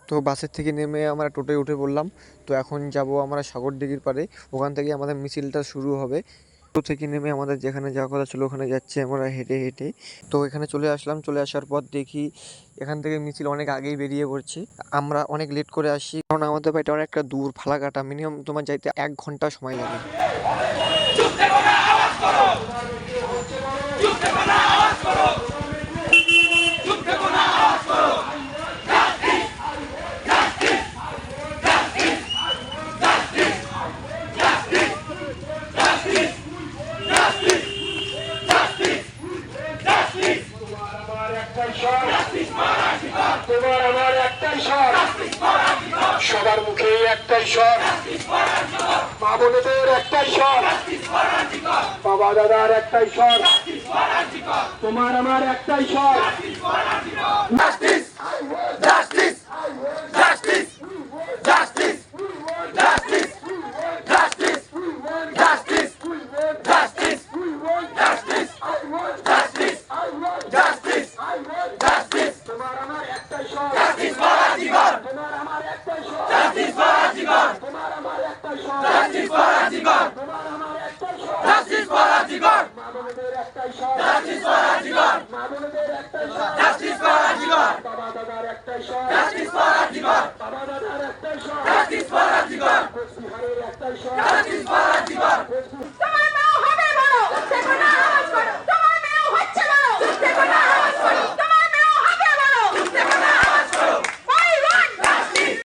তো বাসের থেকে নেমে আমরা টোটোয় উঠে পড়লাম। তো এখন যাব আমরা সাগরদিঘির পাড়ে, ওখান থেকে আমাদের মিছিলটা শুরু হবে। টোটো থেকে নেমে আমাদের যেখানে যাওয়ার কথা ছিল ওখানে যাচ্ছি আমরা হেঁটে হেঁটে। তো এখানে চলে আসলাম, চলে আসার পর দেখি এখান থেকে মিছিল অনেক আগেই বেরিয়ে পড়ছে। আমরা অনেক লেট করে আসি, কারণ আমাদের বাড়িটা অনেকটা দূর, ফালাকাটা, মিনিমাম তোমার যাইতে 1 ঘন্টা সময় লাগে। তোমার আমার একটাই স্বর, সবার মুখে একটাই স্বর, মা বোনেদের একটাই স্বর, বাবা দাদার একটাই স্বর, তোমার আমার একটাই স্বর। Justice, justice, justice, justice, justice, justice, justice, justice, justice, justice, justice, justice, তোমার আমার একটাই স্বর, জাস্টিস ফর আজিগর, তোমার আমার একটাই স্বর, জাস্টিস ফর আজিগর, তোমার আমার একটাই স্বর, জাস্টিস ফর আজিগর, তোমার আমার একটাই স্বর, জাস্টিস ফর আজিগর, মা বোনেদের একটাই স্বর, জাস্টিস ফর আজিগর, মা বোনেদের একটাই স্বর, জাস্টিস ফর আজিগর, বাবা দাদার একটাই স্বর, জাস্টিস ফর আজিগর, বাবা